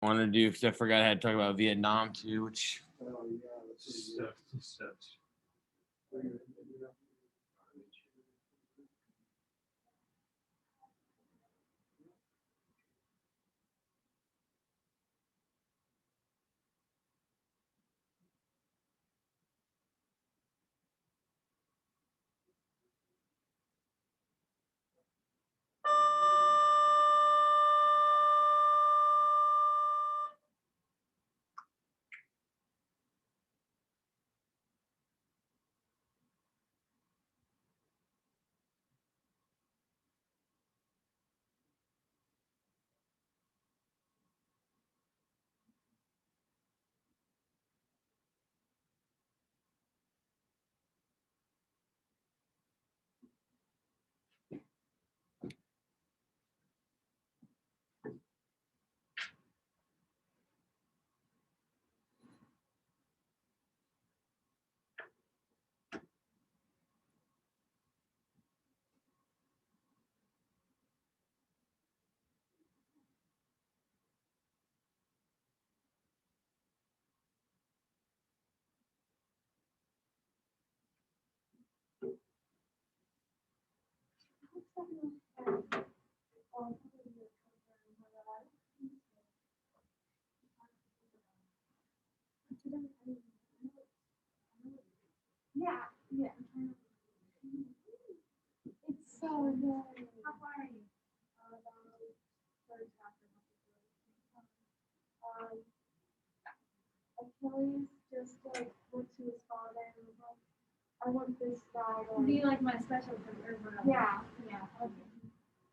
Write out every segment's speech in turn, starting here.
I wanted to do because I forgot I had to talk about Vietnam too, which Yeah, yeah. It's so good. How far are you? First after Achilles just like went to his father and was like, I want this guy. Be like my special for Yeah, yeah. Okay.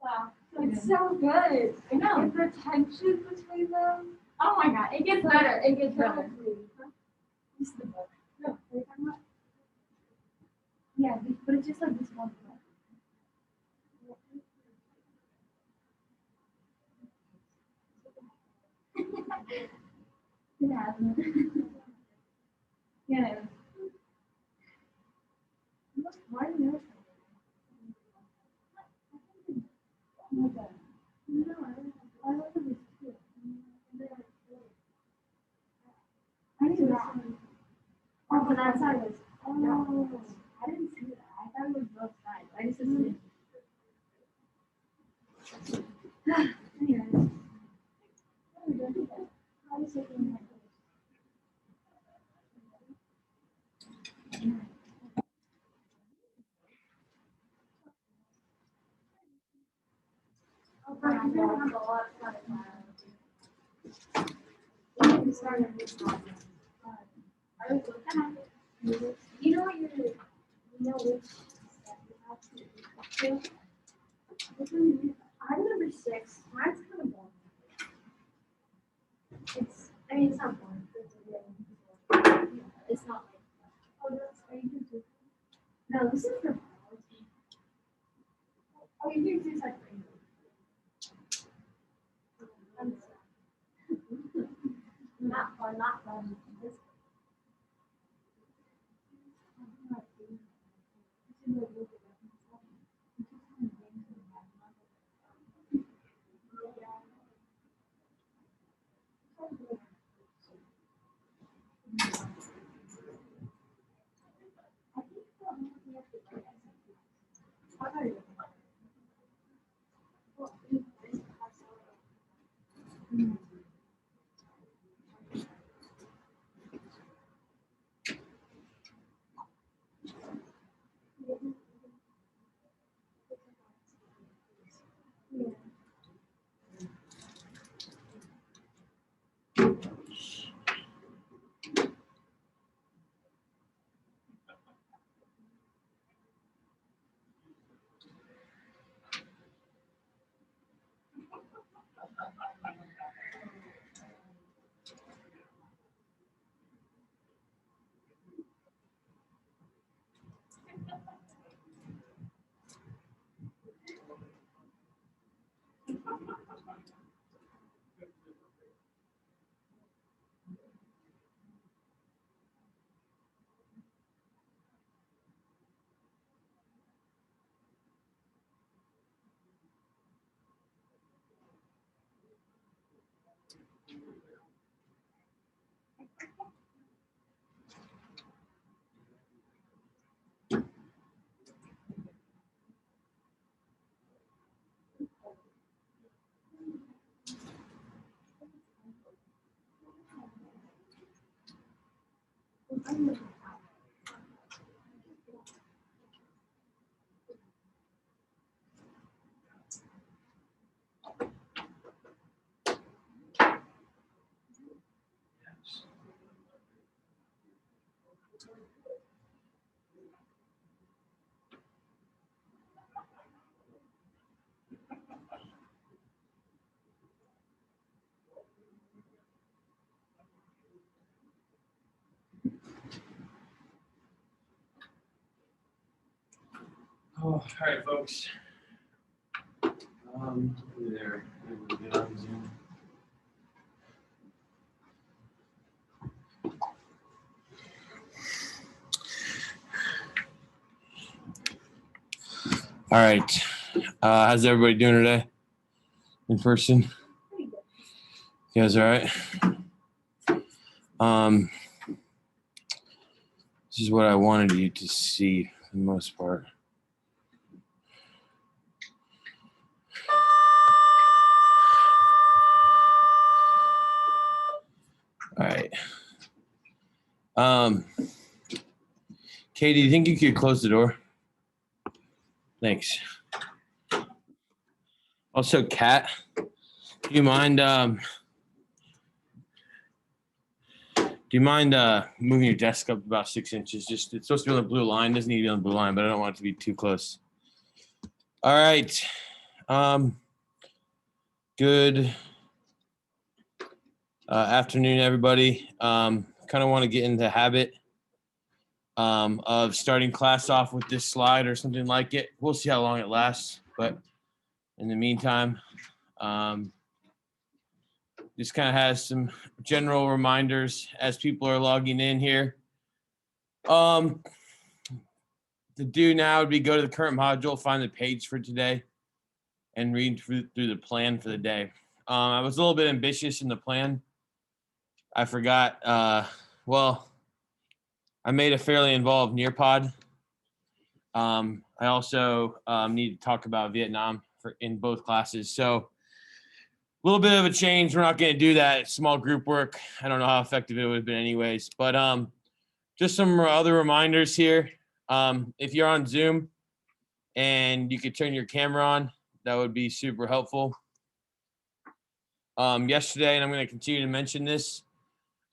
Wow. It's so good. I know. And the tension between them. Oh my god, it gets better. It gets better. This is the book. No, are you talking about? Yeah, but it's just like this one book. It hasn't. Yeah. Why do you know? Oh my god. No, I love this too. I knew that. Oh, but that side was. Oh, I didn't see that. I thought it was both sides. I just assumed. Anyways. I was thinking like oh, but I'm gonna have a lot of fun. We started this one. I was looking at it. You know what you know which step you have to do? I'm number 6. Mine's kind of boring. I mean, it's not boring. It's not like, oh, that's, are you doing? No, this is for biology. Oh, you can do like rainbow. Not fun, not fun. This Oh, all right, folks. There. Get on Zoom. All right. How's everybody doing today? In person? You guys all right? This is what I wanted you to see for the most part. All right. Katie, do you think you could close the door? Thanks. Also, Kat, do you mind moving your desk up about 6 inches? Just it's supposed to be on the blue line. It doesn't need to be on the blue line, but I don't want it to be too close. All right. Good afternoon, everybody. Kind of want to get into the habit of starting class off with this slide or something like it. We'll see how long it lasts, but in the meantime, this kind of has some general reminders as people are logging in here. To do now would be go to the current module, find the page for today, and read through the plan for the day. I was a little bit ambitious in the plan. I forgot. Well, I made a fairly involved Nearpod. I also need to talk about Vietnam in both classes. So a little bit of a change. We're not going to do that small group work. I don't know how effective it would have been anyways. But just some other reminders here. If you're on Zoom and you could turn your camera on, that would be super helpful. Yesterday, and I'm going to continue to mention this,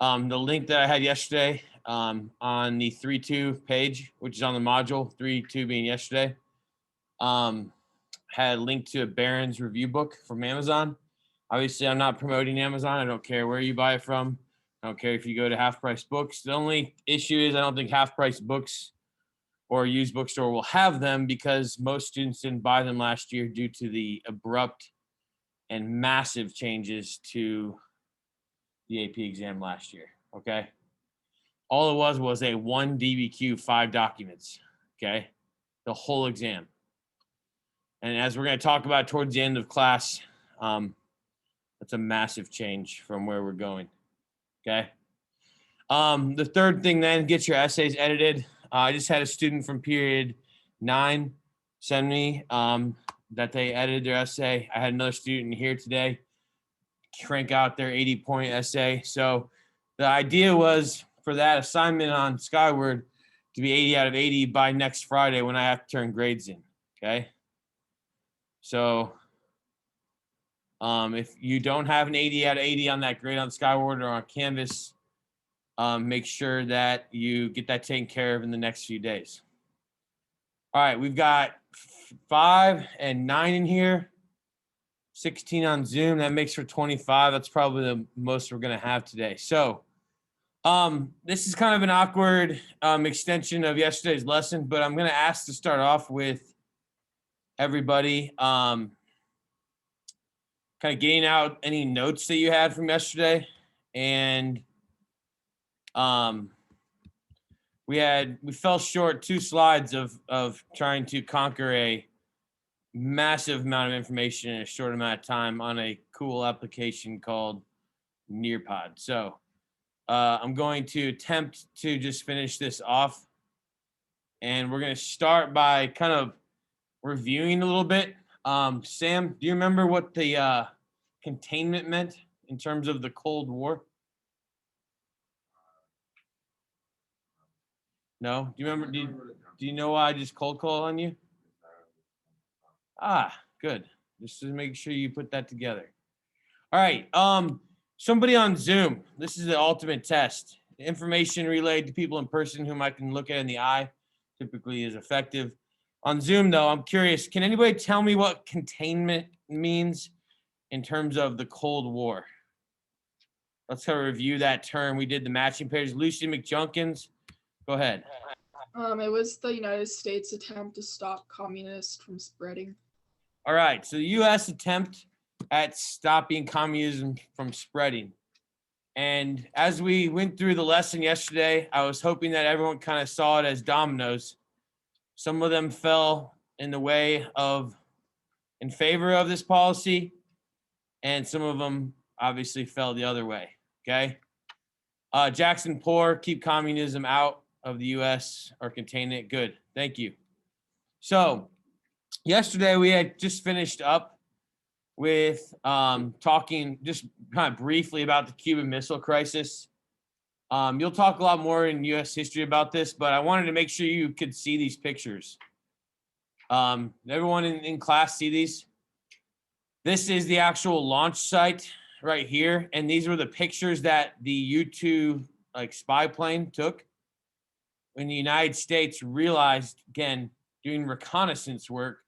the link that I had yesterday on the 3.2 page, which is on the module, 3.2 being yesterday, had a link to a Barron's review book from Amazon. Obviously, I'm not promoting Amazon. I don't care where you buy it from. I don't care if you go to Half Price Books. The only issue is I don't think Half Price Books or a used bookstore will have them because most students didn't buy them last year due to the abrupt and massive changes to the AP exam last year, okay? All it was a 1 DBQ, 5 documents, okay? The whole exam. And as we're going to talk about towards the end of class, that's a massive change from where we're going, okay? The third thing then, get your essays edited. I just had a student from period 9 send me that they edited their essay. I had another student here today crank out their 80-point essay. So the idea was for that assignment on Skyward to be 80 out of 80 by next Friday when I have to turn grades in, okay? So if you don't have an 80 out of 80 on that grade on Skyward or on Canvas, make sure that you get that taken care of in the next few days. All right, we've got 5 and 9 in here, 16 on Zoom. That makes for 25. That's probably the most we're going to have today. So this is kind of an awkward extension of yesterday's lesson, but I'm going to ask to start off with everybody kind of getting out any notes that you had from yesterday. And we fell short 2 slides of trying to conquer a massive amount of information in a short amount of time on a cool application called Nearpod. So I'm going to attempt to just finish this off. And we're going to start by kind of reviewing a little bit. Sam, do you remember what the containment meant in terms of the Cold War? No? Do you remember? Do you know why I just cold call on you? Ah, good. Just to make sure you put that together. All right. Somebody on Zoom. This is the ultimate test. Information relayed to people in person whom I can look at in the eye typically is effective. On Zoom, though, I'm curious. Can anybody tell me what containment means in terms of the Cold War? Let's kind of review that term. We did the matching pairs. Lucy McJunkins, go ahead. It was the United States attempt to stop communists from spreading. All right, so the U.S. attempt at stopping communism from spreading. And as we went through the lesson yesterday, I was hoping that everyone kind of saw it as dominoes. Some of them fell in the way of, in favor of this policy, and some of them obviously fell the other way, okay? Jackson Poor, keep communism out of the U.S. or contain it. Good, thank you. So yesterday we had just finished up with talking just kind of briefly about the Cuban Missile Crisis. You'll talk a lot more in U.S. history about this, but I wanted to make sure you could see these pictures. Everyone in class see these? This is the actual launch site right here, and these were the pictures that the U-2 spy plane took when the United States realized, again, doing reconnaissance work,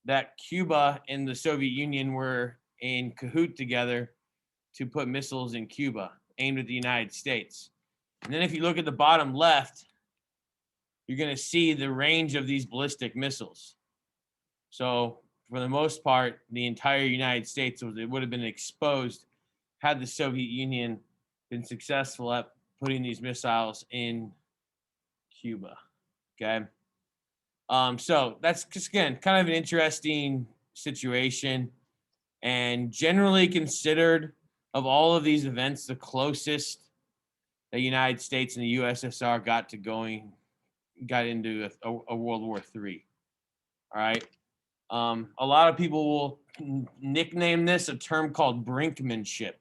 that Cuba and the Soviet Union were in cahoot together to put missiles in Cuba aimed at the United States. And then if you look at the bottom left, you're going to see the range of these ballistic missiles. So for the most part, the entire United States would have been exposed had the Soviet Union been successful at putting these missiles in Cuba. Okay. So that's just, again, kind of an interesting situation, and generally considered, of all of these events, the closest the United States and the USSR got into a World War III. All right. A lot of people will nickname this a term called brinkmanship.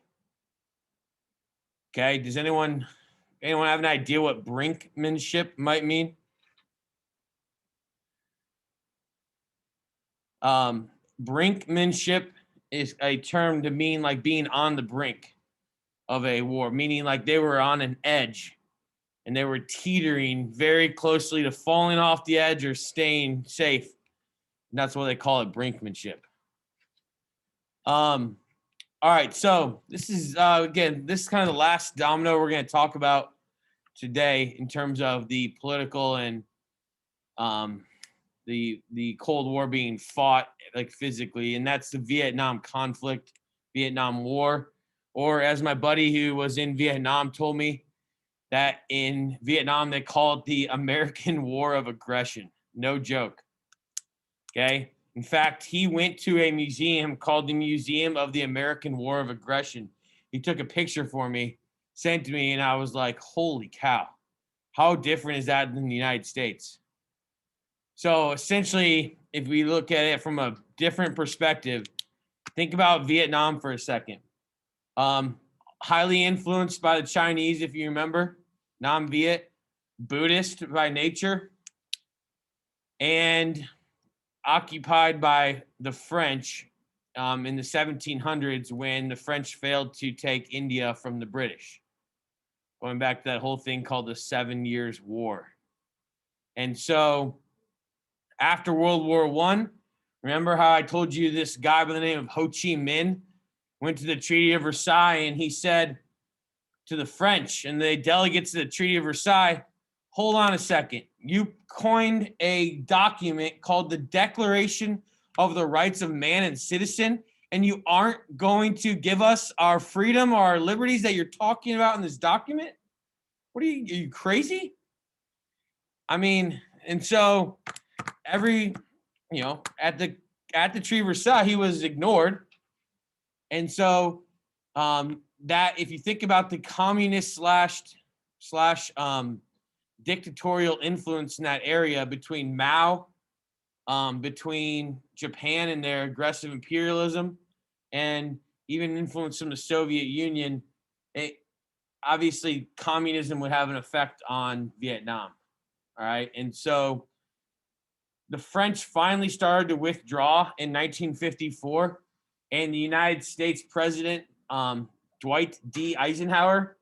Okay. Does anyone have an idea what brinkmanship might mean? Brinkmanship is a term to mean like being on the brink of a war, meaning like they were on an edge and they were teetering very closely to falling off the edge or staying safe. And that's why they call it brinkmanship. All right, so this is again, this is kind of the last domino we're going to talk about today in terms of the political and the Cold War being fought like physically, and that's the Vietnam conflict, Vietnam War, or as my buddy who was in Vietnam told me, that in Vietnam they call it the American War of Aggression. No joke. Okay. In fact, he went to a museum called the Museum of the American War of Aggression. He took a picture for me, sent to me, and I was like, holy cow, how different is that than the United States? So essentially, if we look at it from a different perspective, think about Vietnam for a second. Highly influenced by the Chinese, if you remember, non-Viet, Buddhist by nature, and occupied by the French in the 1700s when the French failed to take India from the British. Going back to that whole thing called the 7 Years' War. And so after World War I, remember how I told you this guy by the name of Ho Chi Minh went to the Treaty of Versailles and he said to the French and the delegates to the Treaty of Versailles, hold on a second. You coined a document called the Declaration of the Rights of Man and Citizen, and you aren't going to give us our freedom or our liberties that you're talking about in this document? What are you crazy? I mean, and so at the Treaty of Versailles, he was ignored. And so that, if you think about the communist slash dictatorial influence in that area between Mao, between Japan and their aggressive imperialism, and even influence from the Soviet Union, obviously communism would have an effect on Vietnam. All right. And so the French finally started to withdraw in 1954, and the United States President Dwight D. Eisenhower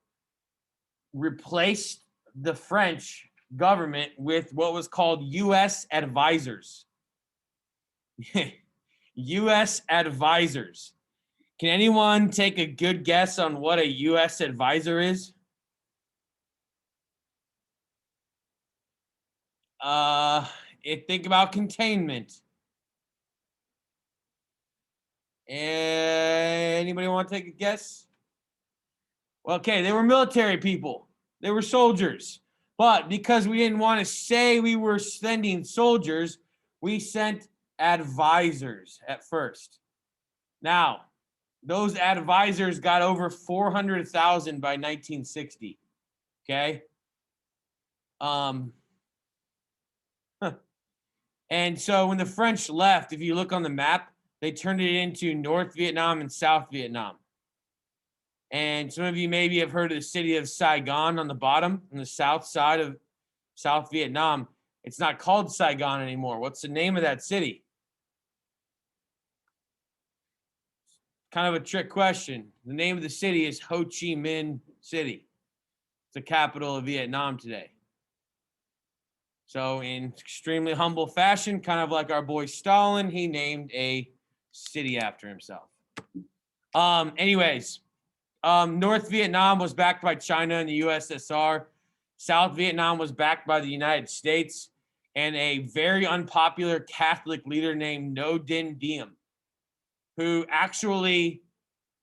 replaced the French government with what was called U.S. advisors. U.S. advisors. Can anyone take a good guess on what a U.S. advisor is? Think about containment. Anybody want to take a guess? Well, okay, they were military people. They were soldiers. But because we didn't want to say we were sending soldiers, we sent advisors at first. Now, those advisors got over 400,000 by 1960. Okay? And so when the French left, if you look on the map, they turned it into North Vietnam and South Vietnam. And some of you maybe have heard of the city of Saigon on the bottom, on the south side of South Vietnam. It's not called Saigon anymore. What's the name of that city? Kind of a trick question. The name of the city is Ho Chi Minh City. It's the capital of Vietnam today. So in extremely humble fashion, kind of like our boy Stalin, he named a city after himself. Anyways, North Vietnam was backed by China and the USSR. South Vietnam was backed by the United States and a very unpopular Catholic leader named Ngo Dinh Diem, who actually,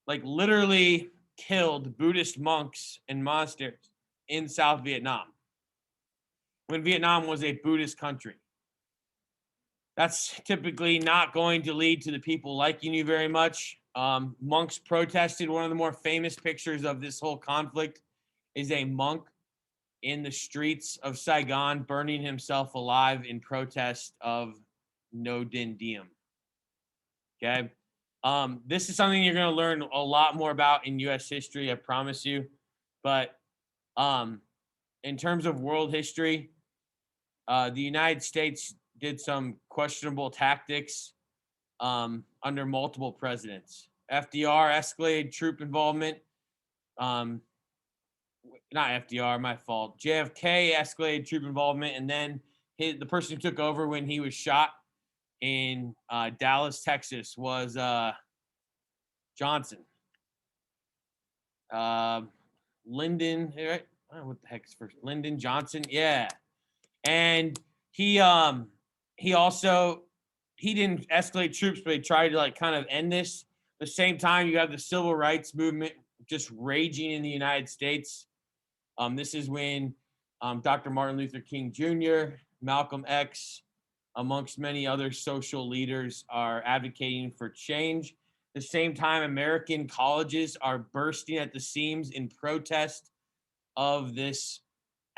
like, literally killed Buddhist monks and monasteries in South Vietnam when Vietnam was a Buddhist country. That's typically not going to lead to the people liking you very much. Monks protested. One of the more famous pictures of this whole conflict is a monk in the streets of Saigon burning himself alive in protest of Ngo Dinh Diem. Okay. This is something you're going to learn a lot more about in U.S. history, I promise you. But in terms of world history, the United States did some questionable tactics under multiple presidents. FDR escalated troop involvement. Not FDR, my fault. JFK escalated troop involvement, and then the person who took over when he was shot in Dallas, Texas, was Johnson. Lyndon, right? I don't know what the heck's first. Lyndon Johnson, yeah. And he didn't escalate troops, but he tried to, like, kind of end this. At the same time, you have the civil rights movement just raging in the United States. This is when Dr. Martin Luther King Jr., Malcolm X, amongst many other social leaders, are advocating for change. At the same time, American colleges are bursting at the seams in protest of this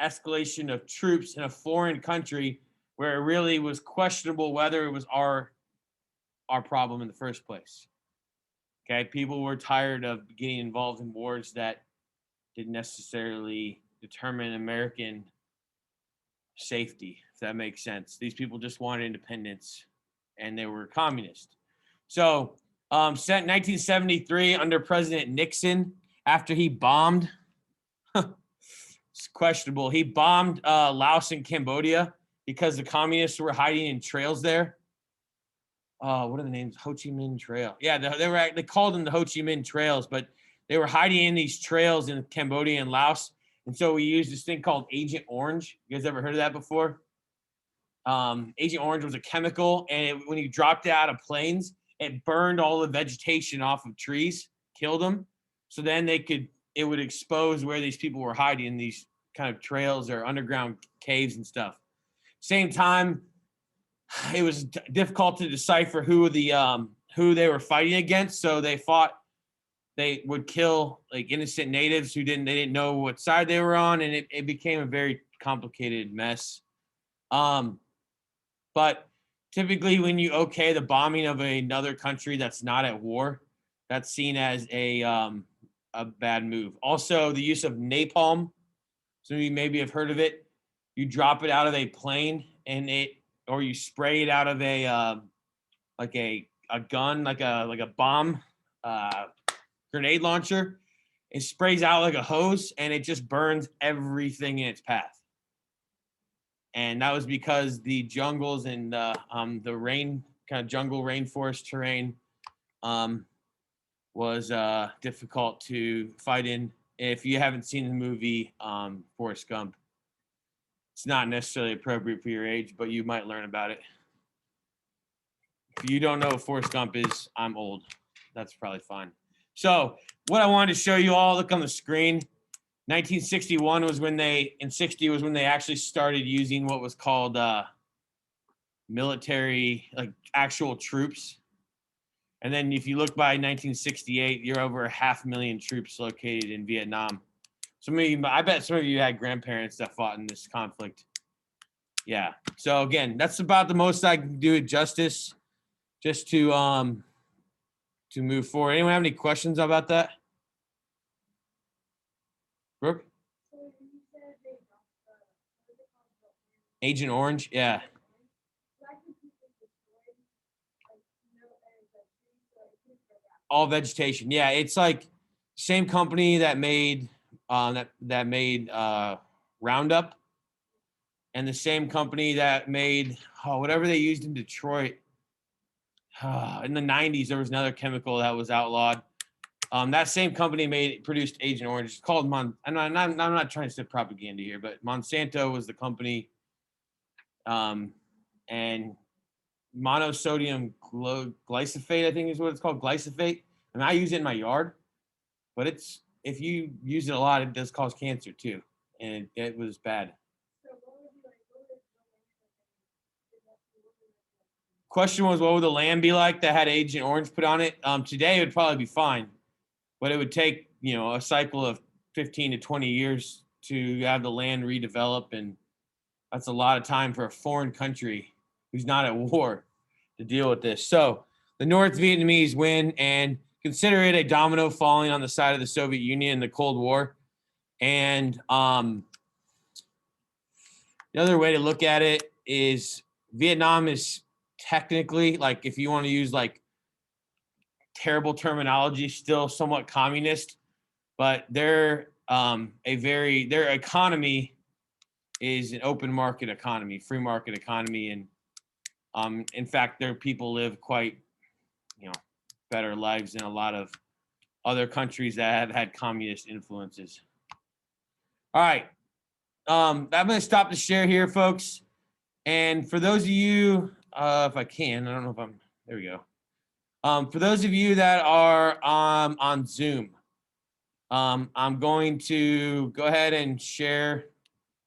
escalation of troops in a foreign country where it really was questionable whether it was our problem in the first place. Okay, people were tired of getting involved in wars that didn't necessarily determine American safety, if that makes sense. These people just wanted independence, and they were communist. So, set 1973 under President Nixon, after he bombed, it's questionable. He bombed Laos and Cambodia because the communists were hiding in trails there. What are the names? Ho Chi Minh Trail. Yeah, they called them the Ho Chi Minh Trails, but they were hiding in these trails in Cambodia and Laos. And so we used this thing called Agent Orange. You guys ever heard of that before? Agent Orange was a chemical, and when you dropped it out of planes, it burned all the vegetation off of trees, killed them. So then it would expose where these people were hiding in these kind of trails or underground caves and stuff. Same time, it was difficult to decipher who they were fighting against. So they would kill, like, innocent natives they didn't know what side they were on, and it became a very complicated mess. But typically when you the bombing of another country that's not at war, that's seen as a bad move. Also, the use of napalm. Some of you maybe have heard of it. you drop it out of a plane or you spray it out of a like a gun, like a bomb grenade launcher. It sprays out like a hose and it just burns everything in its path. And that was because the jungles and the rain kind of jungle rainforest terrain was difficult to fight in. If you haven't seen the movie Forrest Gump, it's not necessarily appropriate for your age, but you might learn about it. If you don't know what Forrest Gump is, I'm old. That's probably fine. So what I wanted to show you all, look on the screen. 1961 was when in 60 was when they actually started using what was called military, like actual troops. And then if you look by 1968, you're over 500,000 troops located in Vietnam. I bet some of you had grandparents that fought in this conflict. Yeah. So again, that's about the most I can do it justice, just to move forward. Anyone have any questions about that? Brooke? Agent Orange, yeah. All vegetation, yeah. It's like same company that made Roundup, and the same company that made whatever they used in Detroit in the 90s. There was another chemical that was outlawed. That same company produced Agent Orange. It's called I'm not trying to say propaganda here, but Monsanto was the company, and monosodium glyphosate, I think is what it's called, glyphosate. And I use it in my yard, but if you use it a lot, it does cause cancer too, and it was bad. Question was, what would the land be like that had Agent Orange put on it? Today it would probably be fine, but it would take a cycle of 15 to 20 years to have the land redevelop, and that's a lot of time for a foreign country who's not at war to deal with this. So the North Vietnamese win, and consider it a domino falling on the side of the Soviet Union in the Cold War. And the other way to look at it is Vietnam is technically, like, if you want to use like terrible terminology, still somewhat communist, but their economy is an open market economy, free market economy, and in fact, their people live quite better lives than a lot of other countries that have had communist influences. All right, I'm going to stop the share here, folks. And for those of you, if I can, I don't know if there we go. For those of you that are on Zoom, I'm going to go ahead and share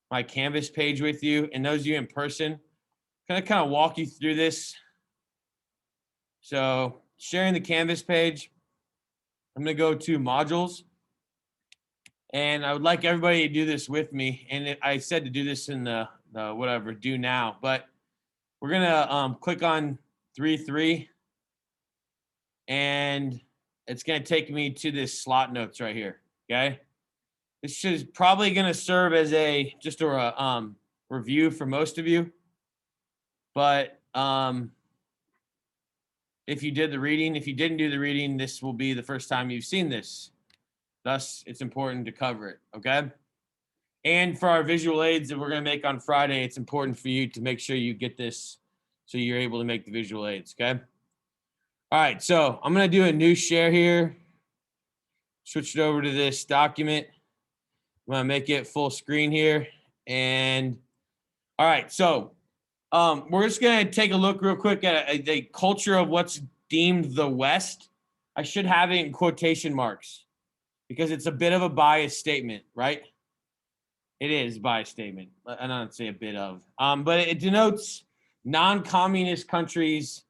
my Canvas page with you. And those of you in person, kind of walk you through this. So sharing the Canvas page, I'm going to go to modules. And I would like everybody to do this with me. And I said to do this in the whatever, do now. But we're going to click on 3.3. And it's going to take me to this slot notes right here. Okay. This is probably going to serve as just a review for most of you. But if you did the reading, if you didn't do the reading, this will be the first time you've seen this. Thus, it's important to cover it, okay? And for our visual aids that we're going to make on Friday, it's important for you to make sure you get this so you're able to make the visual aids, okay? All right, so I'm going to do a new share here. Switch it over to this document. I'm going to make it full screen here. And all right, so we're just going to take a look real quick at the culture of what's deemed the West. I should have it in quotation marks because it's a bit of a biased statement, right? It is a biased statement. I don't say a bit of, but it denotes non-communist countries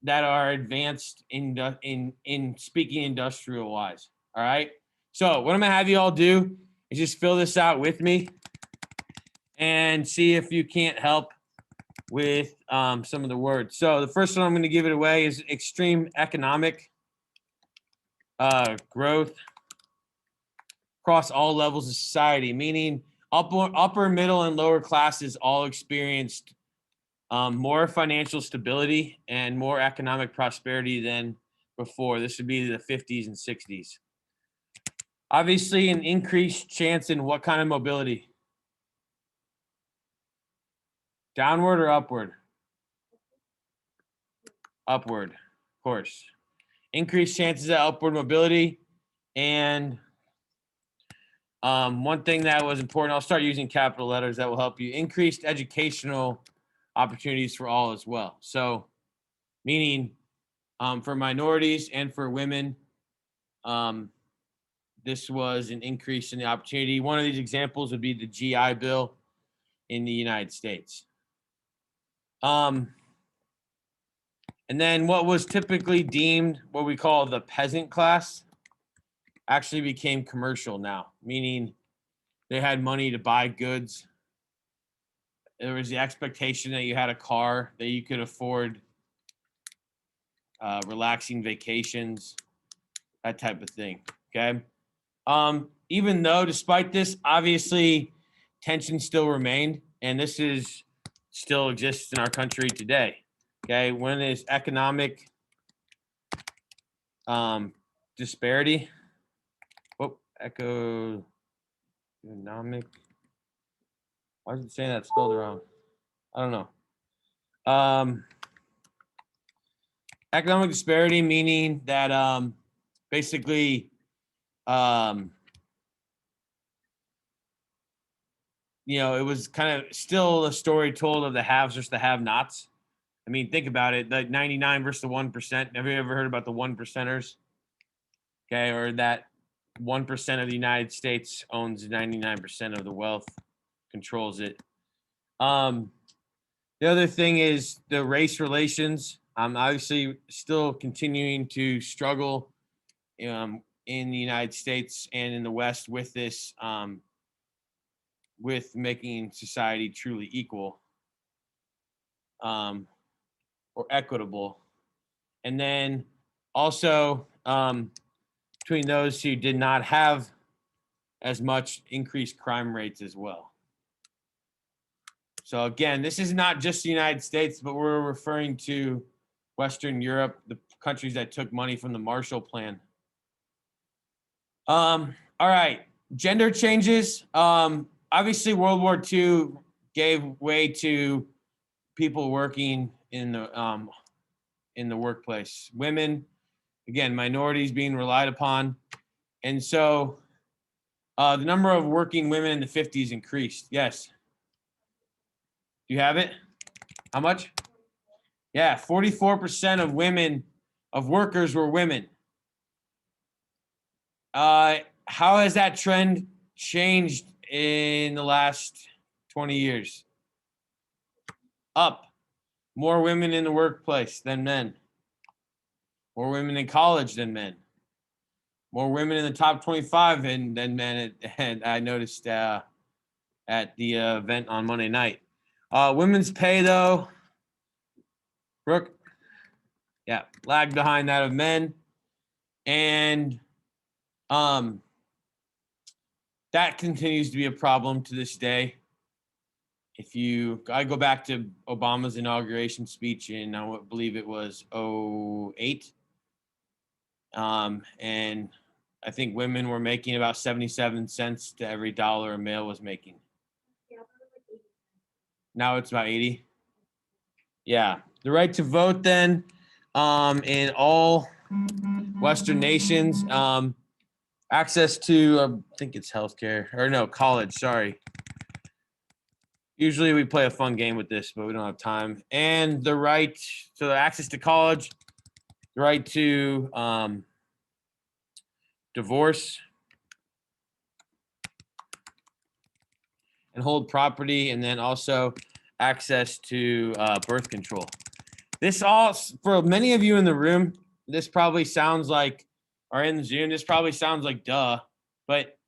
that are advanced in speaking industrial wise. All right. So what I'm going to have you all do is just fill this out with me and see if you can't help with some of the words. So the first one I'm going to give it away is extreme economic growth across all levels of society, meaning upper, middle, and lower classes all experienced more financial stability and more economic prosperity than before. This would be the 50s and 60s. Obviously, an increased chance in what kind of mobility? Downward or upward? Upward, of course. Increased chances of upward mobility. And one thing that was important, I'll start using capital letters that will help you. Increased educational opportunities for all as well. So, meaning for minorities and for women, this was an increase in the opportunity. One of these examples would be the GI Bill in the United States. And then what was typically deemed what we call the peasant class actually became commercial now, meaning they had money to buy goods. There was the expectation that you had a car, that you could afford relaxing vacations, that type of thing, okay? Even though, despite this, obviously, tension still remained, and this is still exists in our country today, okay? When there's economic disparity, economic, why is it saying that spelled wrong? I don't know. Economic disparity, meaning that basically you know, it was kind of still a story told of the haves versus the have-nots. I mean, think about it, like 99 versus the 1%. Have you ever heard about the 1%ers? Okay, or that 1% of the United States owns 99% of the wealth, controls it. The other thing is the race relations. Obviously still continuing to struggle in the United States and in the West with this, with making society truly equal or equitable. And then also between those who did not have as much increased crime rates as well. So again, this is not just the United States, but we're referring to Western Europe, the countries that took money from the Marshall Plan. All right, gender changes. Obviously, World War II gave way to people working in the workplace. Women, again, minorities being relied upon, and so the number of working women in the 50s increased. Yes. Do you have it? How much? Yeah, 44% of women, of workers were women. How has that trend changed in the last 20 years? Up. More women in the workplace than men. More women in college than men. More women in the top 25 than men. And I noticed at the event on Monday night. Women's pay, though, Brooke, yeah, lagged behind that of men. And that continues to be a problem to this day. I go back to Obama's inauguration speech in, I believe it was 2008. And I think women were making about 77 cents to every dollar a male was making. Now it's about 80. Yeah. The right to vote then in all Western nations, access to, I think it's healthcare, or no, college, sorry. Usually we play a fun game with this, but we don't have time. And the right, so the access to college, the right to divorce and hold property, and then also access to birth control. This all, for many of you in the room, this probably sounds like, or in Zoom, this probably sounds like duh, but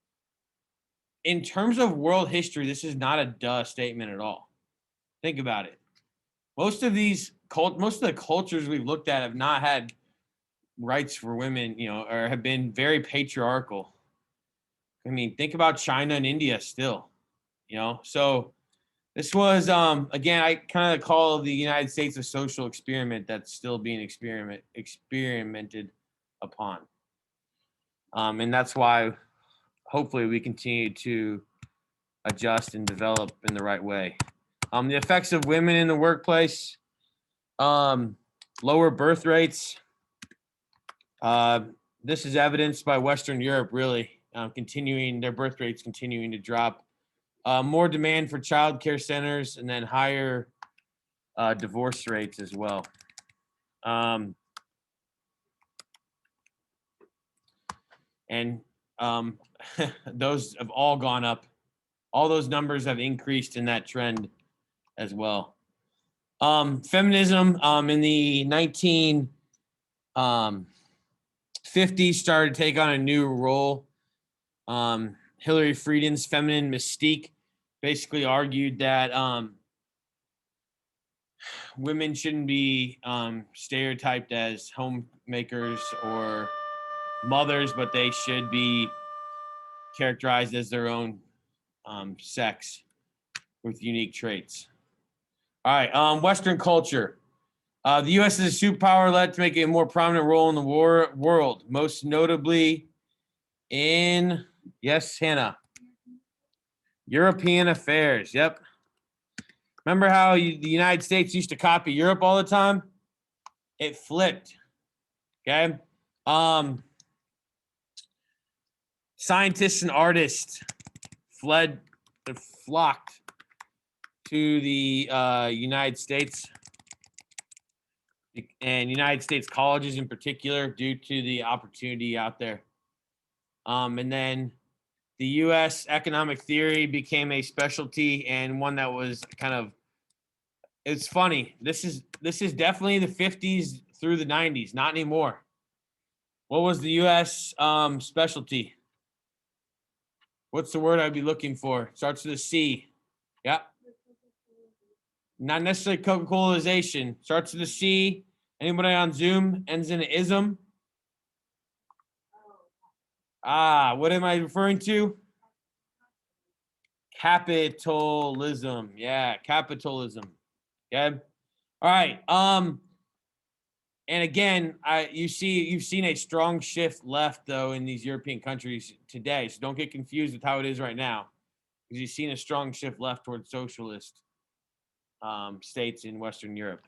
in terms of world history, this is not a duh statement at all. Think about it. Most of the cultures we've looked at have not had rights for women, you know, or have been very patriarchal. I mean, think about China and India still. So this was, again, I kind of call the United States a social experiment that's still being experimented upon. And that's why hopefully we continue to adjust and develop in the right way. The effects of women in the workplace, lower birth rates. This is evidenced by Western Europe, really, continuing their birth rates continuing to drop. More demand for child care centers, and then higher divorce rates as well. And those have all gone up. All those numbers have increased in that trend as well. Feminism in the 1950s started to take on a new role. Hillary Frieden's feminine mystique basically argued that women shouldn't be stereotyped as homemakers or mothers, but they should be characterized as their own sex with unique traits. All right, Western culture. The U.S. is a superpower led to make a more prominent role in the world, most notably in, yes, Hannah, European affairs. Yep. Remember how the United States used to copy Europe all the time? It flipped. Okay. Scientists and artists flocked to the United States and United States colleges in particular due to the opportunity out there. And then the U.S. economic theory became a specialty and one that was kind of, it's funny. This is definitely the 50s through the 90s, not anymore. What was the U.S. Specialty? What's the word I'd be looking for? Starts with a C. Yeah. Not necessarily Coca-Colaization. Starts with a C. Anybody on Zoom ends in an ism? What am I referring to? Capitalism. Yeah, capitalism. Okay. All right. And again, you've seen a strong shift left though in these European countries today. So don't get confused with how it is right now, because you've seen a strong shift left towards socialist states in Western Europe.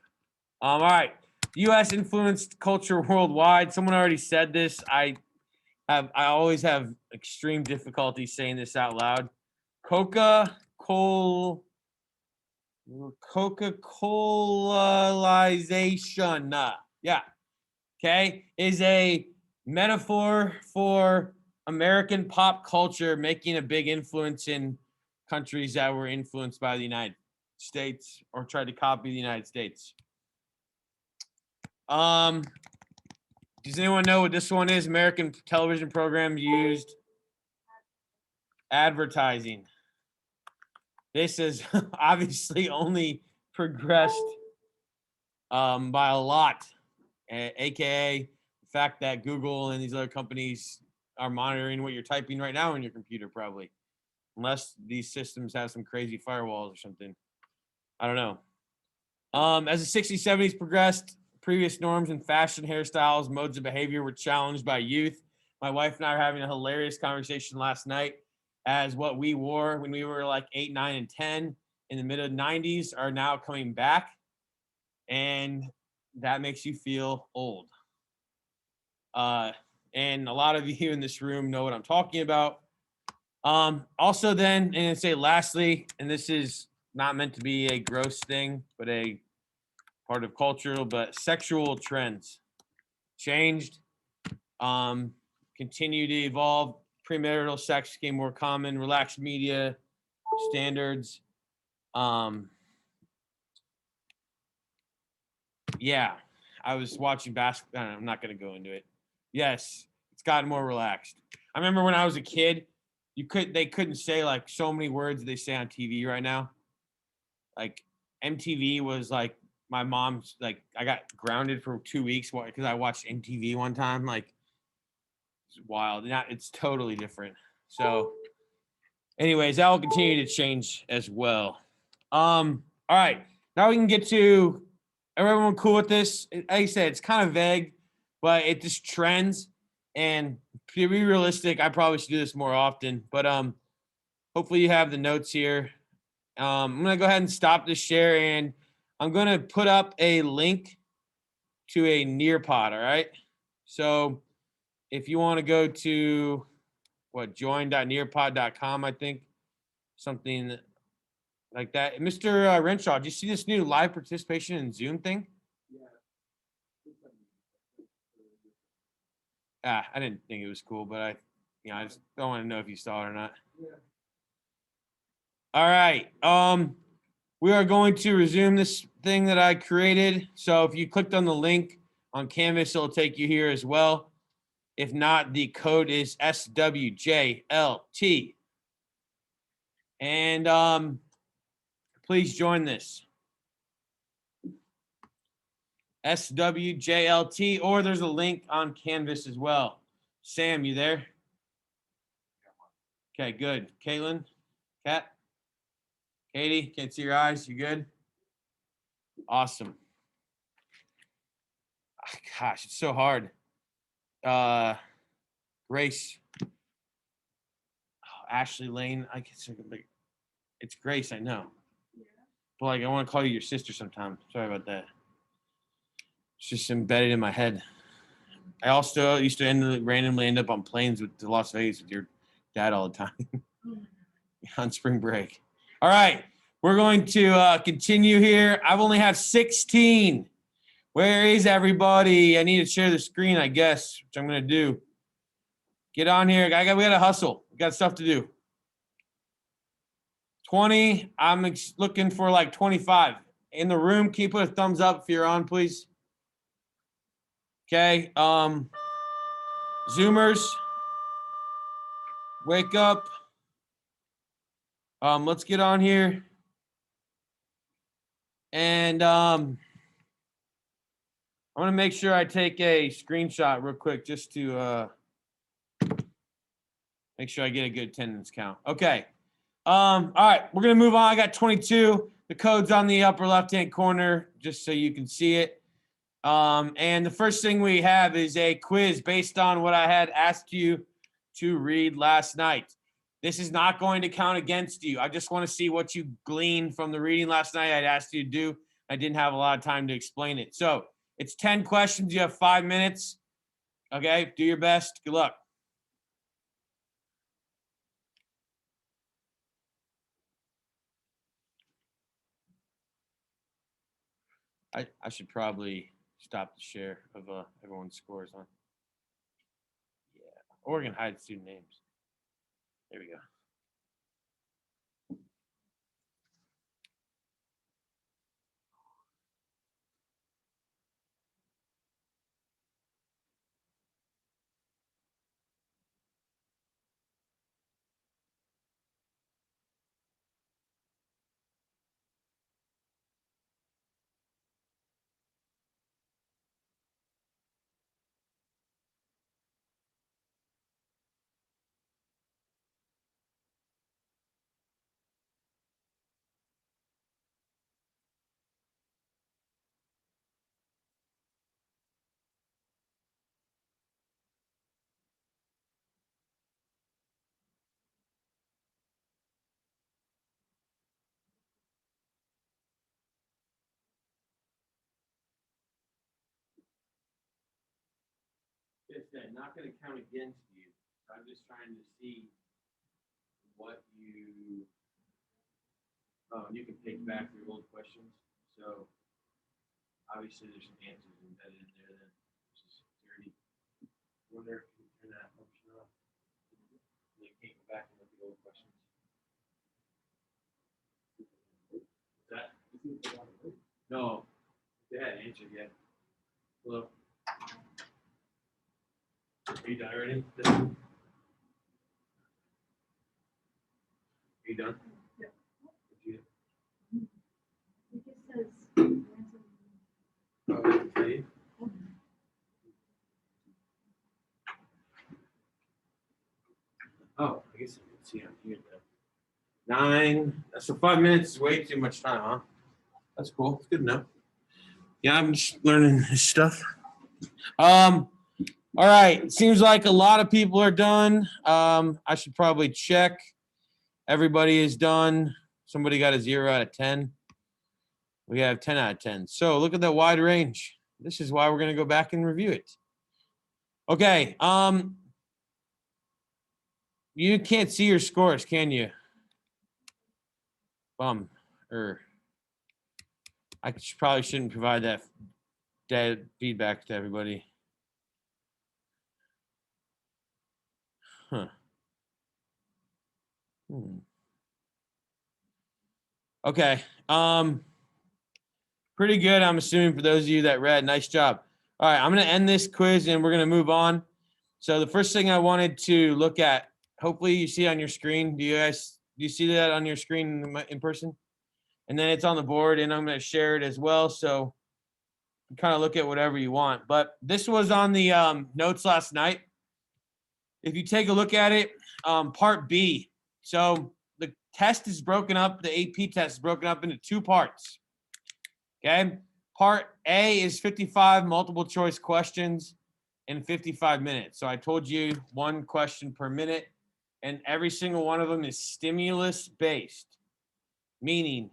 All right. The U.S. influenced culture worldwide. Someone already said this. I always have extreme difficulty saying this out loud. Coca-Colaization. Yeah. Okay. Is a metaphor for American pop culture making a big influence in countries that were influenced by the United States or tried to copy the United States. Does anyone know what this one is? American television program used advertising. This has obviously only progressed by a lot, aka the fact that Google and these other companies are monitoring what you're typing right now in your computer, probably, unless these systems have some crazy firewalls or something. I don't know. As the 60s, 70s progressed, previous norms in fashion, hairstyles, modes of behavior were challenged by youth. My wife and I are having a hilarious conversation last night, as what we wore when we were like 8, 9, and 10 in the mid 90s are now coming back. And that makes you feel old. And a lot of you in this room know what I'm talking about. Also then, and say lastly, and this is not meant to be a gross thing, but a part of cultural, but sexual trends changed, continue to evolve. Premarital sex became more common, relaxed media standards. Yeah, I was watching basketball. I'm not going to go into it. Yes, it's gotten more relaxed. I remember when I was a kid, they couldn't say like so many words they say on TV right now. Like MTV was like my mom's, like I got grounded for 2 weeks because I watched MTV one time. Like it's wild. Now it's totally different. So anyways, that will continue to change as well. All right, now we can get to, everyone cool with this? Like I said, it's kind of vague, but it just trends. And to be realistic, I probably should do this more often. But hopefully you have the notes here. I'm gonna go ahead and stop this share, and I'm gonna put up a link to a Nearpod. All right. So if you want to go to join.nearpod.com, I think something like that. Mr. Renshaw, do you see this new live participation in Zoom thing? I didn't think it was cool, but I just don't want to know if you saw it or not. Yeah. All right. We are going to resume this thing that I created. So if you clicked on the link on Canvas, it'll take you here as well. If not, the code is SWJLT. And please join this. SWJLT, or there's a link on Canvas as well. Sam, you there? Okay, good. Caitlin, Kat, Katie, can't see your eyes. You good? Awesome. Oh, gosh, it's so hard. Grace. Oh, Ashley Lane. I guess it's Grace, I know. Yeah. But like, I want to call you your sister sometime. Sorry about that. It's just embedded in my head. I also used to randomly end up on planes to Las Vegas with your dad all the time on spring break. All right, we're going to continue here. I've only had 16. Where is everybody? I need to share the screen, I guess, which I'm going to do. Get on here. We got to hustle. We got stuff to do. 20. I'm looking for like 25. In the room, can you put a thumbs up if you're on, please? Okay. Zoomers, wake up. Let's get on here. And I'm going to make sure I take a screenshot real quick just to make sure I get a good attendance count. Okay. All right, we're going to move on. I got 22. The code's on the upper left-hand corner just so you can see it. And the first thing we have is a quiz based on what I had asked you to read last night. This is not going to count against you. I just want to see what you gleaned from the reading last night I'd asked you to do. I didn't have a lot of time to explain it. So it's 10 questions. You have 5 minutes. Okay, do your best. Good luck. I should probably stop the share of everyone's scores on. Yeah, or we can hide student names. There we go. Just said, not going to count against you. So I'm just trying to see what you. Oh, you can take back your old questions. So obviously there's some answers embedded in there then, which is dirty. Wonder if you can turn that function off. You can't go back and look at the old questions. What's that? No, they hadn't answered yet. Hello. Are you done already? Are you done? Yeah. You... It just says. Oh, I can tell you. Oh, I guess you can see on here though. 9. So 5 minutes is way too much time, huh? That's cool. It's good enough. Yeah, I'm just learning this stuff. All right. Seems like a lot of people are done. I should probably check. Everybody is done. Somebody got a 0 out of 10. We have 10 out of 10. So look at that wide range. This is why we're going to go back and review it. Okay. You can't see your scores, can you? I probably shouldn't provide that feedback to everybody. Huh. Okay. Pretty good, I'm assuming, for those of you that read. Nice job. All right, I'm going to end this quiz and we're going to move on. So the first thing I wanted to look at, hopefully you see on your screen. Do you see that on your screen in person? And then it's on the board, and I'm going to share it as well. So you kind of look at whatever you want. But this was on the notes last night. If you take a look at it, part B. So the test is broken up. The AP test is broken up into 2 parts. Okay. Part A is 55 multiple choice questions in 55 minutes. So I told you 1 question per minute, and every single one of them is stimulus based, meaning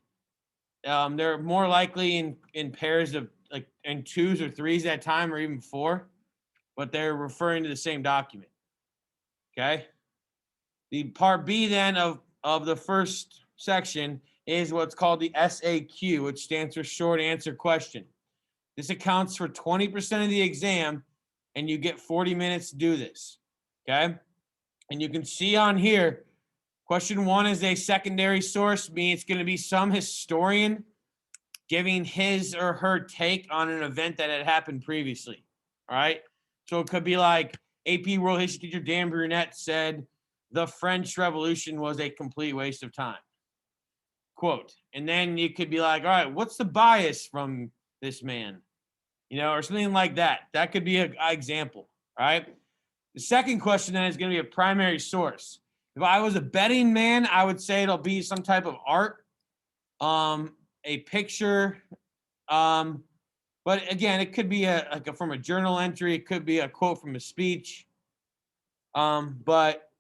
they're more likely in pairs of like in 2s or 3s at a time, or even 4, but they're referring to the same document. Okay. The part B then of the first section is what's called the SAQ, which stands for short answer question. This accounts for 20% of the exam, and you get 40 minutes to do this. Okay. And you can see on here, question 1 is a secondary source, meaning it's going to be some historian giving his or her take on an event that had happened previously. All right. So it could be like AP World History teacher Dan Brunette said the French Revolution was a complete waste of time. Quote. And then you could be like, all right, what's the bias from this man? Or something like that. That could be an example. All right. The second question then is going to be a primary source. If I was a betting man, I would say it'll be some type of art, a picture. But again, it could be from a journal entry. It could be a quote from a speech. But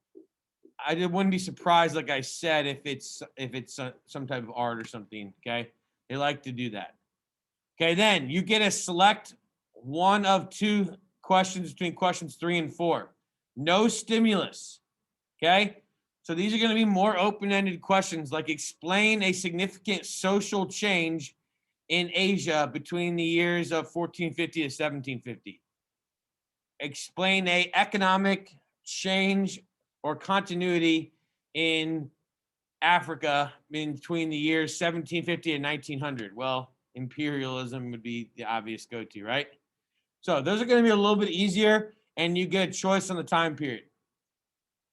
I wouldn't be surprised, like I said, if it's some type of art or something. Okay, they like to do that. Okay, then you get to select one of 2 questions between questions 3 and 4. No stimulus. Okay, so these are going to be more open-ended questions, like explain a significant social change in Asia between the years of 1450 to 1750. Explain a economic change or continuity in Africa in between the years 1750 and 1900. Well, imperialism would be the obvious go-to, right? So those are going to be a little bit easier, and you get a choice on the time period.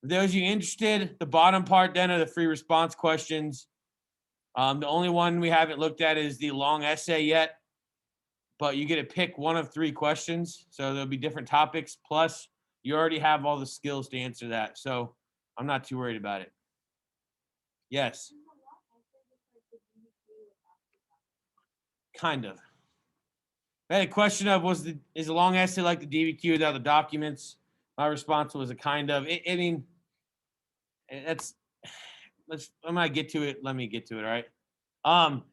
For those of you interested, the bottom part then are the free response questions. The only one we haven't looked at is the long essay yet, but you get to pick one of 3 questions. So there'll be different topics. Plus, you already have all the skills to answer that. So I'm not too worried about it. Yes. Kind of. I had a question of is a long essay like the DBQ without the documents? My response was a kind of. I mean, I'm gonna get to it. Let me get to it. All right.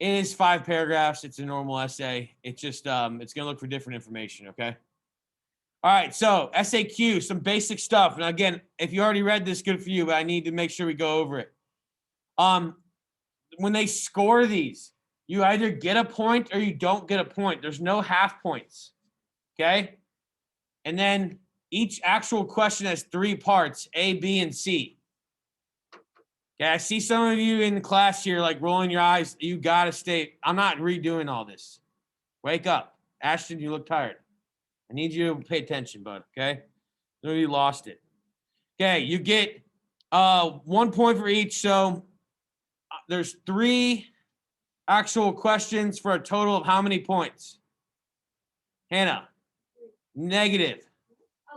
It is 5 paragraphs. It's a normal essay. It's just it's gonna look for different information. Okay. All right. So SAQ, some basic stuff. And again, if you already read this, good for you. But I need to make sure we go over it. When they score these, you either get a point or you don't get a point. There's no half points. Okay. And then each actual question has 3 parts, A, B, and C. Okay, I see some of you in class here like rolling your eyes. You got to stay. I'm not redoing all this. Wake up. Ashton, you look tired. I need you to pay attention, bud, okay? Some of you lost it. Okay, you get 1 point for each. So there's 3 actual questions for a total of how many points? Hannah, negative.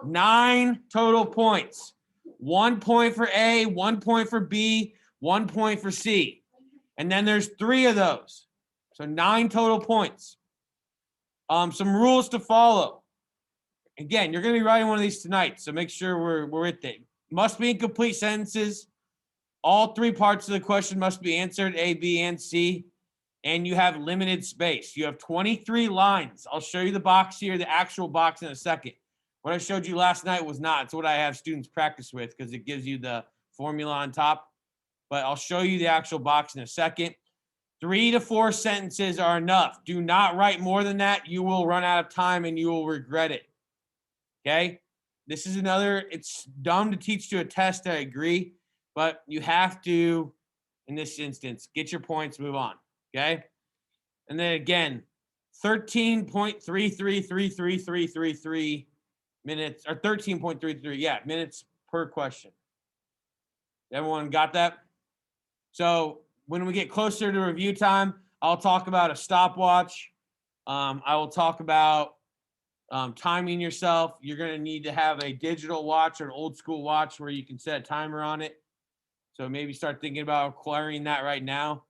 9 total points. 1 point for A, 1 point for B, 1 point for C. And then there's 3 of those. So 9 total points. Some rules to follow. Again, you're going to be writing one of these tonight, so make sure we're with it. Must be in complete sentences. All 3 parts of the question must be answered, A, B, and C. And you have limited space. You have 23 lines. I'll show you the box here, the actual box in a second. What I showed you last night was not. It's what I have students practice with because it gives you the formula on top. But I'll show you the actual box in a second. 3 to 4 sentences are enough. Do not write more than that. You will run out of time and you will regret it. Okay? This is another, it's dumb to teach to a test, I agree. But you have to, in this instance, get your points, move on. Okay? And then again, 13.333333 minutes, or 13.33, yeah, minutes per question. Everyone got that? So when we get closer to review time, I'll talk about a stopwatch. I will talk about timing yourself. You're going to need to have a digital watch or an old school watch where you can set a timer on it. So maybe start thinking about acquiring that right now.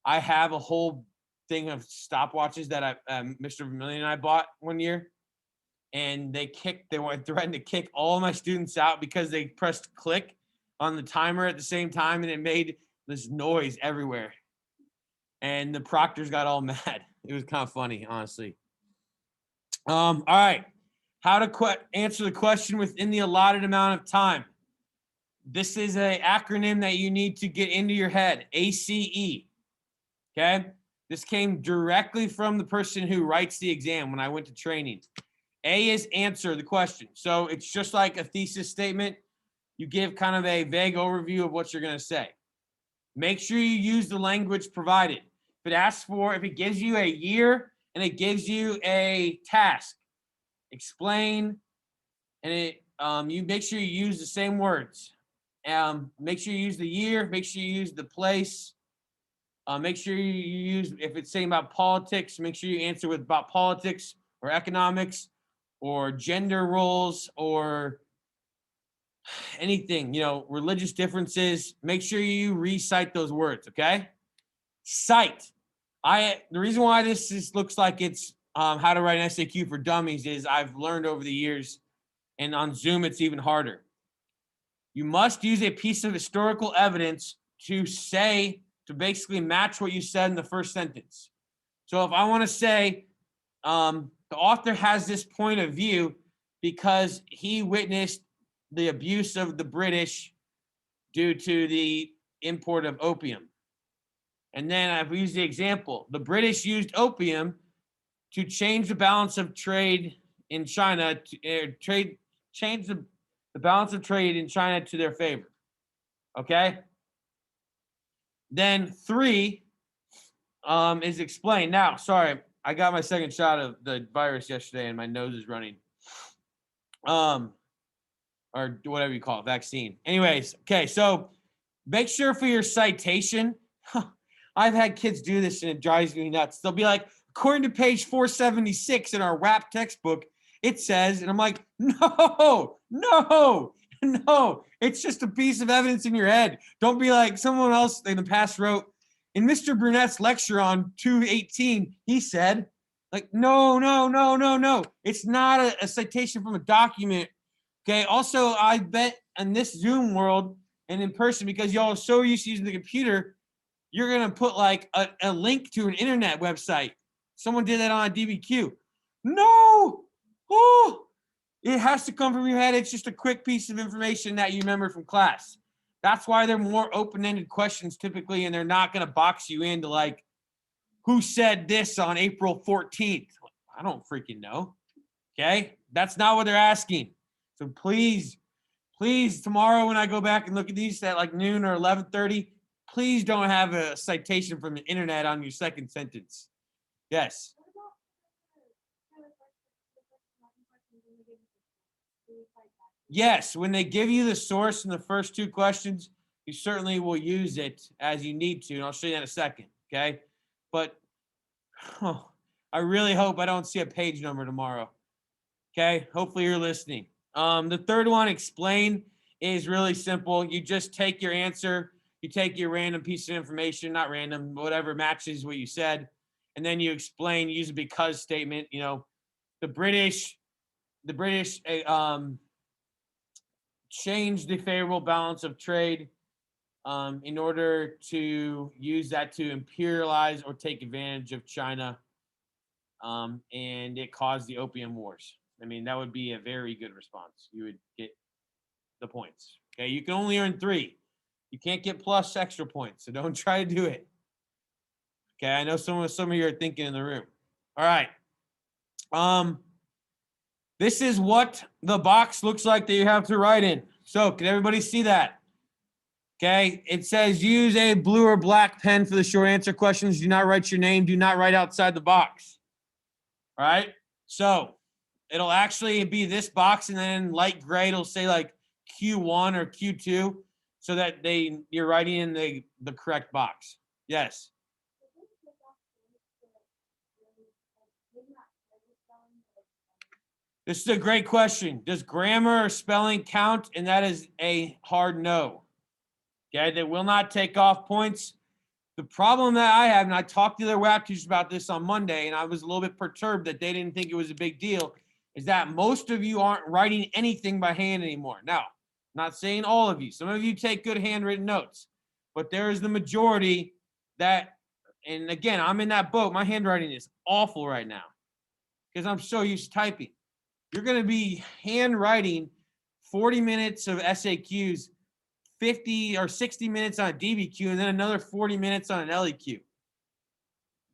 I have a whole thing of stopwatches that Mr. Vermillion and I bought one year. And they threatened to kick all of my students out because they pressed click on the timer at the same time and it made this noise everywhere. And the proctors got all mad. It was kind of funny, honestly. All right. How to answer the question within the allotted amount of time. This is an acronym that you need to get into your head, ACE. Okay? This came directly from the person who writes the exam when I went to training. A is answer the question. So it's just like a thesis statement. You give kind of a vague overview of what you're going to say. Make sure you use the language provided. If it gives you a year and it gives you a task, explain, and you make sure you use the same words. Make sure you use the year. Make sure you use the place. Make sure you use, if it's saying about politics, make sure you answer with about politics or economics or gender roles or anything, religious differences. Make sure you recite those words, okay? Cite. The reason why this looks like it's how to write an SAQ for dummies is I've learned over the years, and on Zoom it's even harder. You must use a piece of historical evidence to basically match what you said in the first sentence. So if I want to say the author has this point of view because he witnessed the abuse of the British due to the import of opium. And then I've used the example. The British used opium to change the balance of trade in China, change the balance of trade in China to their favor. Okay? Then 3 is explain. Now, sorry, I got my second shot of the virus yesterday and my nose is running. Or whatever you call it, vaccine. Anyways, okay, so make sure for your citation, I've had kids do this and it drives me nuts. They'll be like, according to page 476 in our Whap textbook, it says, and I'm like, no, it's just a piece of evidence in your head. Don't be like someone else in the past wrote, in Mr. Burnett's lecture on 218, he said, like, no. It's not a citation from a document. Okay. Also, I bet in this Zoom world and in person, because y'all are so used to using the computer, you're going to put like a link to an internet website. Someone did that on a DBQ. No. Oh, it has to come from your head. It's just a quick piece of information that you remember from class. That's why they're more open-ended questions typically, and they're not going to box you into like, who said this on April 14th? I don't freaking know. Okay? That's not what they're asking. So please, tomorrow when I go back and look at these at like noon or 11:30, please don't have a citation from the internet on your second sentence. Yes. Yes, when they give you the source in the first 2 questions, you certainly will use it as you need to, and I'll show you that in a second, okay? But I really hope I don't see a page number tomorrow, okay? Hopefully you're listening. The third one, explain, is really simple. You just take your answer, you take your random piece of information, not random, whatever matches what you said, and then you explain, use a because statement. You know, the British changed the favorable balance of trade in order to use that to imperialize or take advantage of China, and it caused the Opium Wars. I mean, that would be a very good response. You would get the points. Okay, you can only earn 3. You can't get plus extra points, so don't try to do it. Okay, I know some of you are thinking in the room. All right. This is what the box looks like that you have to write in. So can everybody see that? Okay, it says use a blue or black pen for the short answer questions. Do not write your name. Do not write outside the box. All right, so it'll actually be this box, and then light gray, it'll say like Q1 or Q2, so that you're writing in the correct box. Yes. This is a great question. Does grammar or spelling count? And that is a hard no. Okay, they will not take off points. The problem that I have, and I talked to their Whap teachers about this on Monday, and I was a little bit perturbed that they didn't think it was a big deal, is that most of you aren't writing anything by hand anymore. Now, I'm not saying all of you. Some of you take good handwritten notes, but there is the majority that, and again, I'm in that boat. My handwriting is awful right now because I'm so used to typing. You're going to be handwriting 40 minutes of SAQs, 50 or 60 minutes on a DBQ, and then another 40 minutes on an LEQ.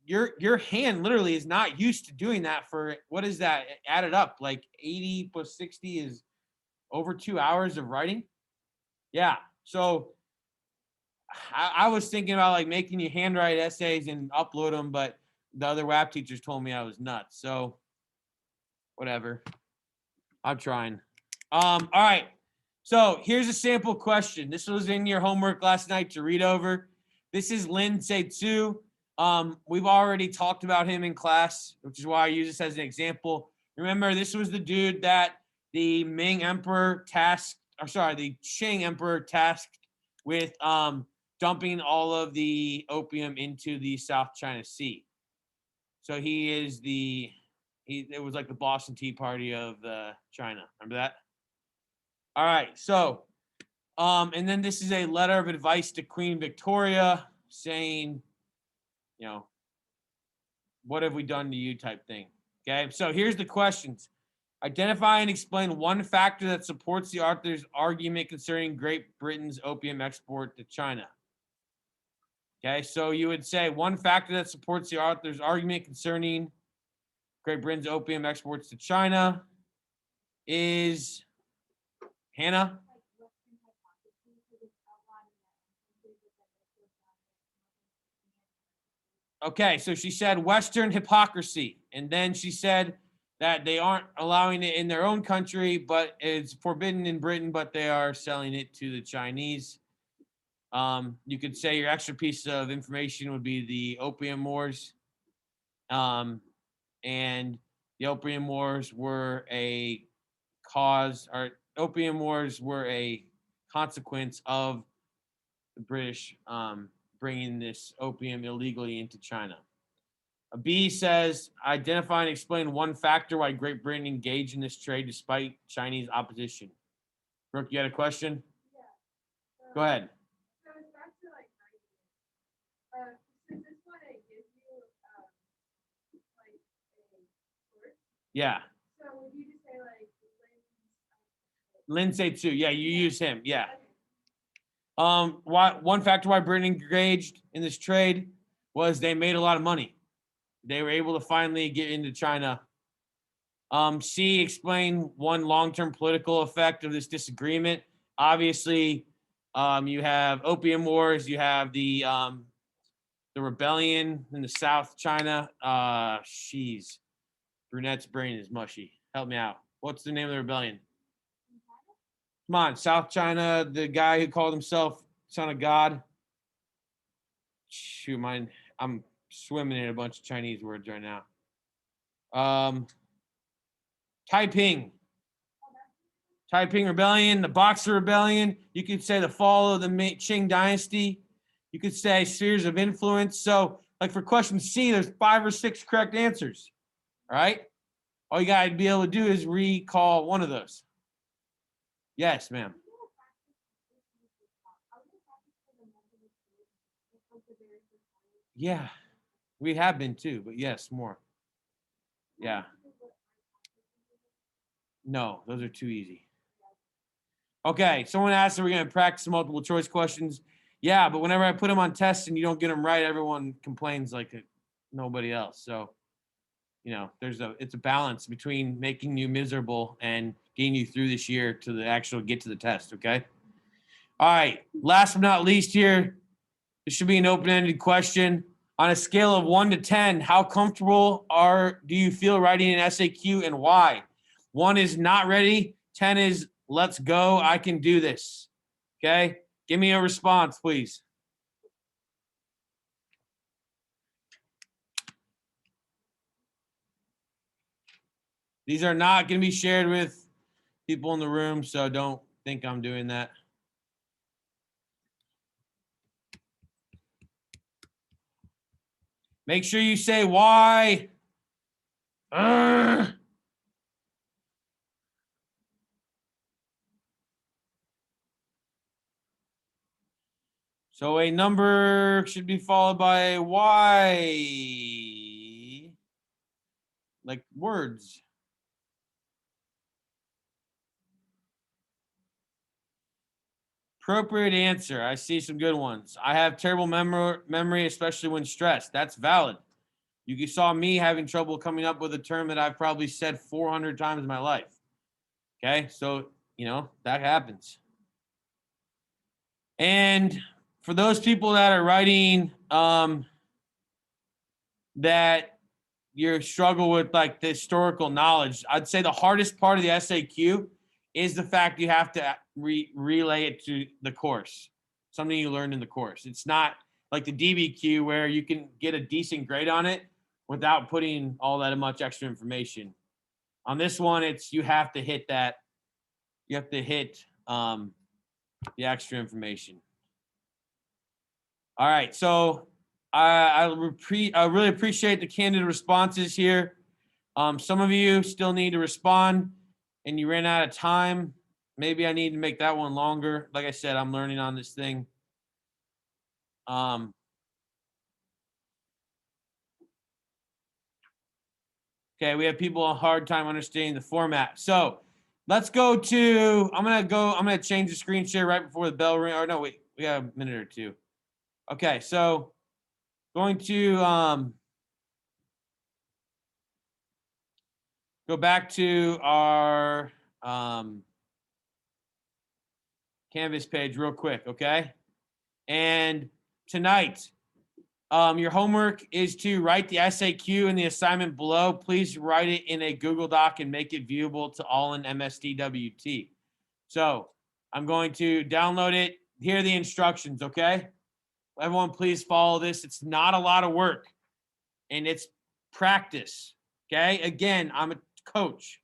Your hand literally is not used to doing that for, what is that? Added up, like 80 plus 60 is over 2 hours of writing. Yeah. So I was thinking about like making you handwrite essays and upload them, but the other Whap teachers told me I was nuts. So whatever. I'm trying. All right. So here's a sample question. This was in your homework last night to read over. This is Lin Se-Tu. We've already talked about him in class, which is why I use this as an example. Remember, this was the dude that the Qing Emperor tasked with dumping all of the opium into the South China Sea. So it was like the Boston Tea Party of China. Remember that? All right. So, and then this is a letter of advice to Queen Victoria saying, you know, what have we done to you type thing. Okay. So here's the questions. Identify and explain one factor that supports the author's argument concerning Great Britain's opium export to China. Okay. So you would say one factor that supports the author's argument concerning Great Britain's opium exports to China is Hannah. Okay, so she said Western hypocrisy. And then she said that they aren't allowing it in their own country, but it's forbidden in Britain, but they are selling it to the Chinese. You could say your extra piece of information would be the Opium Wars. And the Opium Wars were a consequence of the British bringing this opium illegally into China. A B says, identify and explain one factor why Great Britain engaged in this trade despite Chinese opposition. Brooke, you had a question? Yeah. Go ahead. So it's back to like writing. Since this one it gives you like a source. Yeah. So would you just say like Lin Se-Tu. Yeah, you use him. Yeah. Okay. One factor why Britain engaged in this trade was they made a lot of money. They were able to finally get into China. C, explain one long-term political effect of this disagreement. Obviously, you have Opium Wars. You have the rebellion in the South China. Brunette's brain is mushy. Help me out. What's the name of the rebellion? Come on, South China, the guy who called himself Son of God. Shoot, I'm swimming in a bunch of Chinese words right now. Taiping. Taiping Rebellion, the Boxer Rebellion. You could say the fall of the Qing Dynasty. You could say spheres of influence. So, like for question C, there's 5 or 6 correct answers. All right? All you got to be able to do is recall one of those. Yes, ma'am. Yeah, we have been too, but yes, more. Yeah. No, those are too easy. Okay, someone asked, are we going to practice multiple choice questions? Yeah, but whenever I put them on tests and you don't get them right, everyone complains like nobody else. So, you know, it's a balance between making you miserable and getting you through this year to the actual get to the test, okay? All right, last but not least here, this should be an open-ended question. On a scale of 1 to 10, how comfortable do you feel writing an SAQ and why? 1 is not ready. 10 is let's go. I can do this. Okay? Give me a response, please. These are not going to be shared with people in the room, so don't think I'm doing that. Make sure you say why. So a number should be followed by a Y, like words. Appropriate answer. I see some good ones. I have terrible memory, especially when stressed. That's valid. You saw me having trouble coming up with a term that I've probably said 400 times in my life. Okay, so, you know, that happens. And for those people that are writing that you struggle with like the historical knowledge, I'd say the hardest part of the SAQ is the fact you have to relay it to the course, something you learned in the course. It's not like the DBQ where you can get a decent grade on it without putting all that much extra information. On this one, it's you have to hit that. You have to hit the extra information. All right, so I really appreciate the candid responses here. Some of you still need to respond, and you ran out of time. Maybe I need to make that one longer. Like I said, I'm learning on this thing. Okay, we have people a hard time understanding the format. So let's go to, I'm gonna change the screen share right before the bell ring. Or no, wait, we got a minute or two. Okay, so going to go back to our Canvas page real quick, okay? And tonight, your homework is to write the SAQ in the assignment below. Please write it in a Google Doc and make it viewable to all in MSDWT. So I'm going to download it. Here are the instructions, okay? Everyone, please follow this. It's not a lot of work, and it's practice, okay? Again, I'm a coach.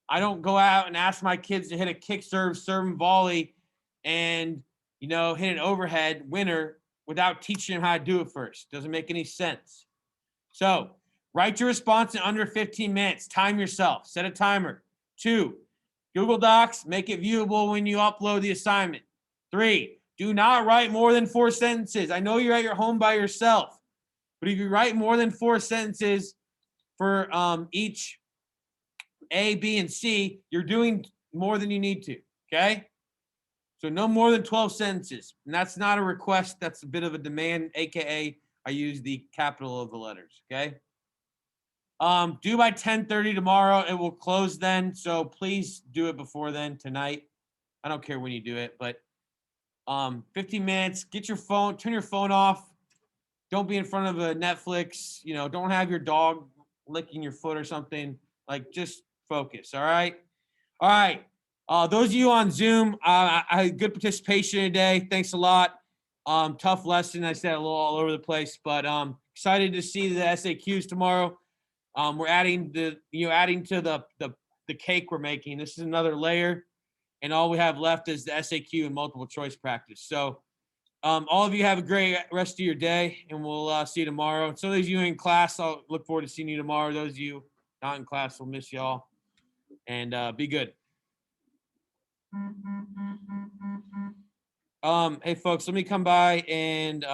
I don't go out and ask my kids to hit a kick serve, serve and volley, and, you know, hit an overhead winner without teaching them how to do it first. Doesn't make any sense. So write your response in under 15 minutes. Time yourself. Set a timer. 2, Google Docs. Make it viewable when you upload the assignment. 3, do not write more than 4 sentences. I know you're at your home by yourself, but if you write more than 4 sentences for each A, B, and C, you're doing more than you need to, okay? So no more than 12 sentences. And that's not a request. That's a bit of a demand, AKA I use the capital of the letters, okay? Due by 10:30 tomorrow. It will close then. So please do it before then tonight. I don't care when you do it, but 15 minutes. Get your phone, turn your phone off. Don't be in front of a Netflix. You know, don't have your dog licking your foot or something. Like, just focus, all right? All right. Those of you on Zoom, I had good participation today. Thanks a lot. Tough lesson. I said a little all over the place, but excited to see the SAQs tomorrow. We're adding to the cake we're making. This is another layer. and all we have left is the SAQ and multiple choice practice. So all of you have a great rest of your day, and we'll see you tomorrow. So those of you in class, I'll look forward to seeing you tomorrow. Those of you not in class, we'll miss y'all. And be good. Hey folks, let me come by and